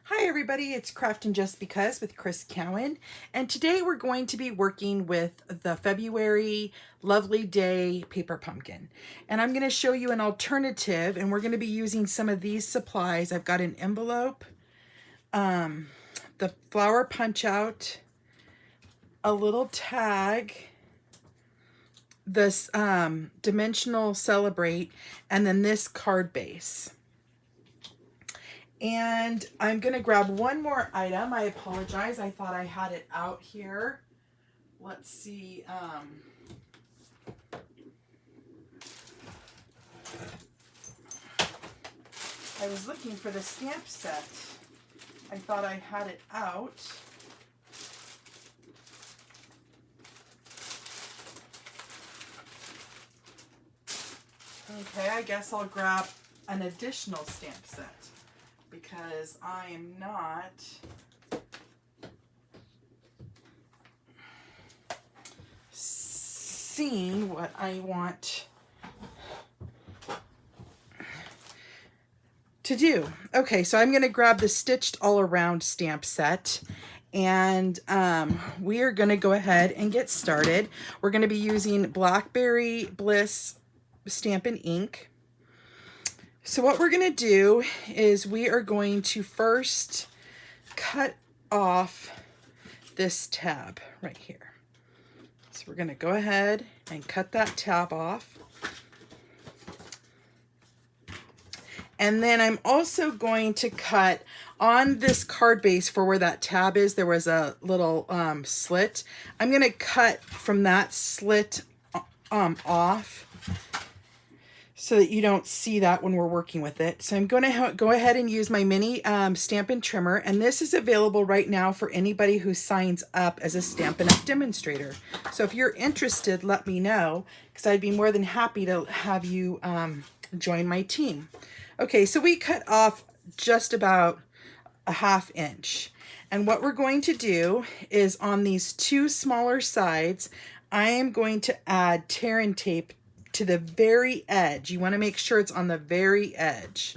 Hi everybody, it's Craftin Just Because with Cowan, and today we're going to be working with the February Lovely Day paper pumpkin. And I'm going to show you an alternative, and we're going to be using some of these supplies. I've got an envelope, the flower punch out, a little tag, this dimensional celebrate, and then this card base. And I'm gonna grab one more item. I apologize, I thought I had it out here. Let's see. I was looking for the stamp set. I thought I had it out. Okay, I guess I'll grab an additional stamp set, because I am not seeing what I want to do. Okay, so I'm going to grab the Stitched All Around stamp set, and we are going to go ahead and get started. We're going to be using Blackberry Bliss Stampin' Ink. So what we're going to do is we are going to first cut off this tab right here. So we're going to go ahead and cut that tab off. And then I'm also going to cut on this card base for where that tab is. There was a little slit. I'm going to cut from that slit off, so that you don't see that when we're working with it. So I'm going to go ahead and use my mini Stampin' Trimmer, and this is available right now for anybody who signs up as a Stampin' Up! Demonstrator. So if you're interested, let me know, because I'd be more than happy to have you join my team. Okay, so we cut off just about a ½ inch. And what we're going to do is on these two smaller sides, I am going to add tear and tape to the very edge. You want to make sure it's on the very edge.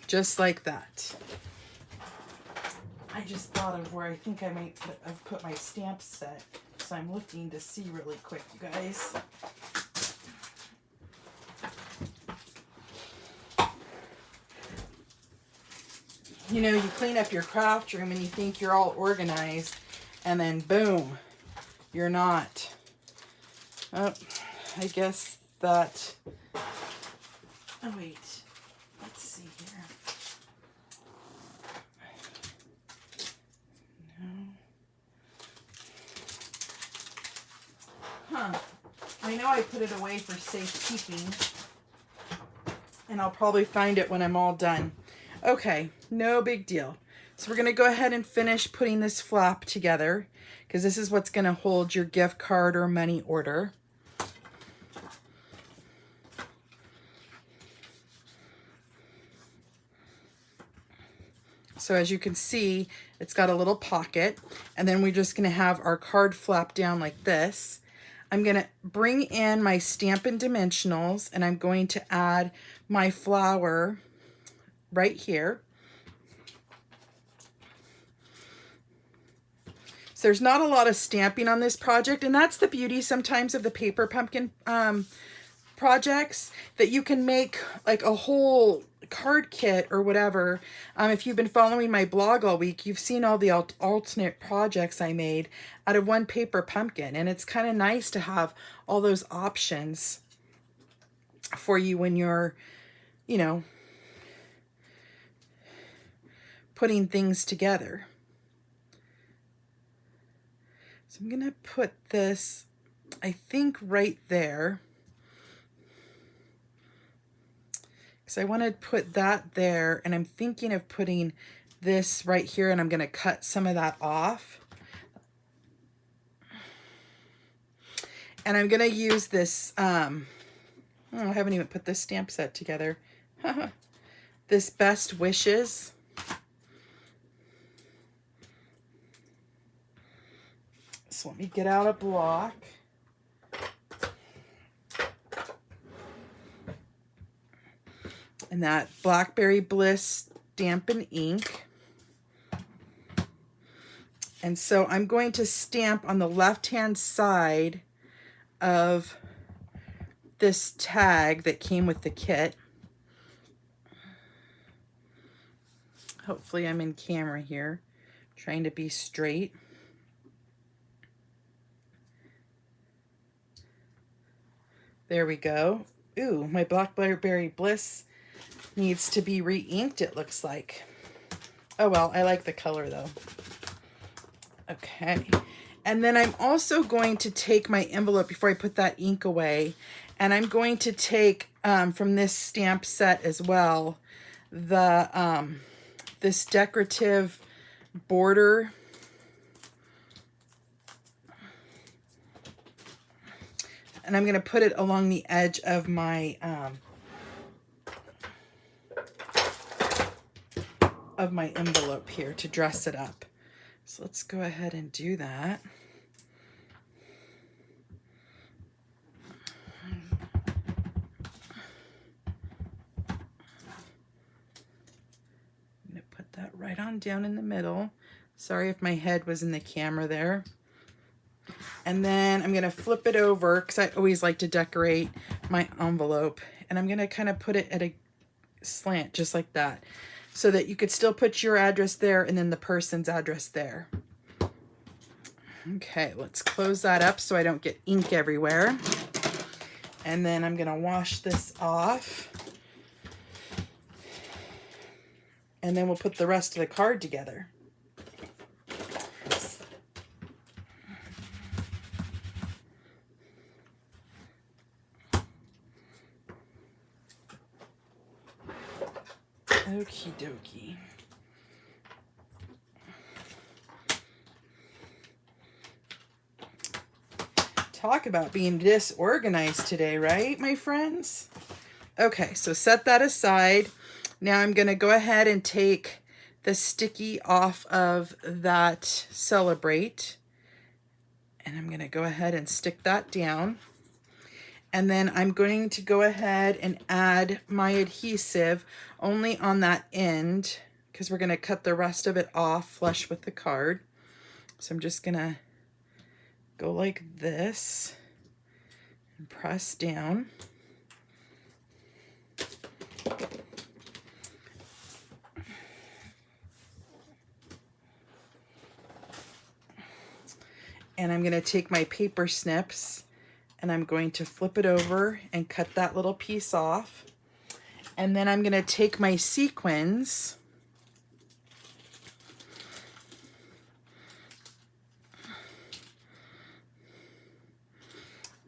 Just like that. I just thought of where I think I might have put my stamp set. So I'm looking to see really quick, you guys. You know, you clean up your craft room and you think you're all organized, and then boom, you're not. Oh, I guess that, oh wait, let's see here. No. Huh. I know I put it away for safekeeping, and I'll probably find it when I'm all done. Okay, no big deal. So we're going to go ahead and finish putting this flap together, because this is what's going to hold your gift card or money order. So as you can see, it's got a little pocket, and then we're just going to have our card flap down like this. I'm going to bring in my Stampin' Dimensionals, and I'm going to add my flower right here. So there's not a lot of stamping on this project, and that's the beauty sometimes of the paper pumpkin projects, that you can make like a whole card kit or whatever. If you've been following my blog all week, you've seen all the alternate projects I made out of one paper pumpkin, and it's kind of nice to have all those options for you when you're, you know, putting things together. So I'm going to put this, I think, right there, because I want to put that there, and I'm thinking of putting this right here, and I'm going to cut some of that off. And I'm going to use this, oh, I haven't even put this stamp set together. This Best Wishes. So let me get out a block. and that Blackberry Bliss Stampin' Ink. And so I'm going to stamp on the left-hand side of this tag that came with the kit. Hopefully I'm in camera here, trying to be straight. There we go. Ooh, my Blackberry Bliss needs to be re-inked, it looks like. Oh well, I like the color though. Okay. And then I'm also going to take my envelope before I put that ink away, and I'm going to take from this stamp set as well, the this decorative border. And I'm going to put it along the edge of my envelope here to dress it up. So let's go ahead and do that. I'm going to put that right on down in the middle. Sorry if my head was in the camera there. And then I'm going to flip it over because I always like to decorate my envelope. And I'm going to kind of put it at a slant just like that, so that you could still put your address there and then the person's address there. Okay, let's close that up so I don't get ink everywhere. And then I'm going to wash this off. And then we'll put the rest of the card together. Okie dokie. Talk about being disorganized today, right, my friends? Okay, so set that aside. Now I'm going to go ahead and take the sticky off of that Celebrate. And I'm going to go ahead and stick that down. And then I'm going to go ahead and add my adhesive only on that end, because we're going to cut the rest of it off flush with the card. So I'm just going to go like this and press down. And I'm going to take my paper snips and I'm going to flip it over and cut that little piece off. And then I'm going to take my sequins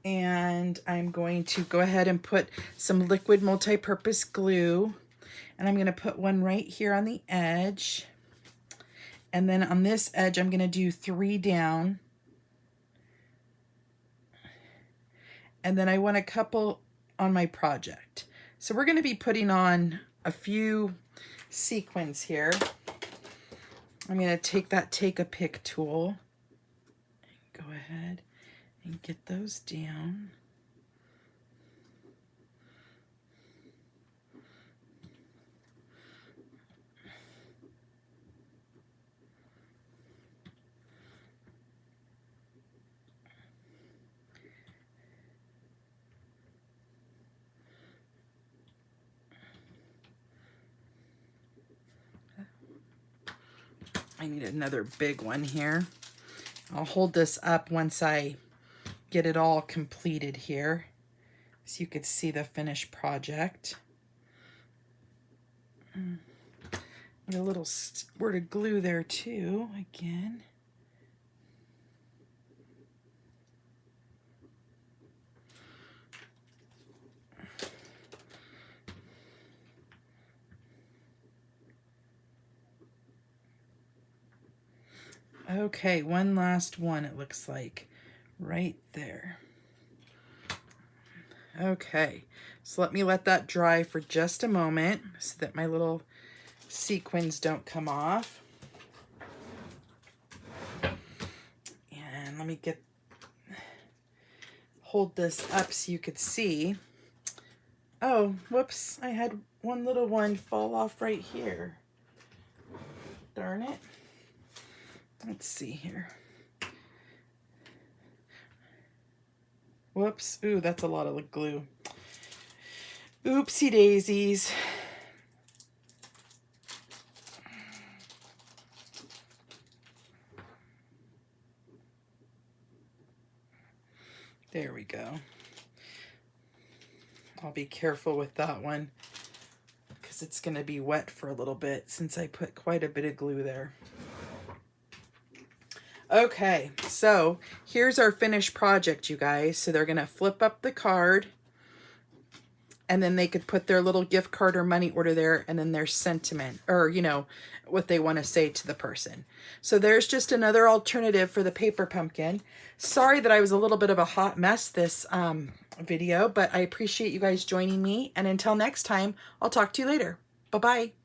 and I'm going to go ahead and put some liquid multi-purpose glue, and I'm going to put one right here on the edge. And then on this edge, I'm going to do 3 down. And then I want a couple on my project. So we're going to be putting on a few sequins here. I'm going to take that Take a Pick tool and go ahead and get those down. I need another big one here. I'll hold this up once I get it all completed here, so you could see the finished project. Get a little squirt of glue there too, again. Okay, one last one, it looks like, right there. Okay, so let that dry for just a moment so that my little sequins don't come off. And let me hold this up so you could see. Oh, whoops. I had one little one fall off right here. Darn it. Let's see here. Whoops. Ooh, that's a lot of glue. Oopsie daisies. There we go. I'll be careful with that one because it's going to be wet for a little bit since I put quite a bit of glue there. Okay, so here's our finished project, you guys. So they're going to flip up the card, and then they could put their little gift card or money order there, and then their sentiment, or, you know, what they want to say to the person. So there's just another alternative for the paper pumpkin. Sorry that I was a little bit of a hot mess this video, but I appreciate you guys joining me. And until next time, I'll talk to you later. Bye-bye.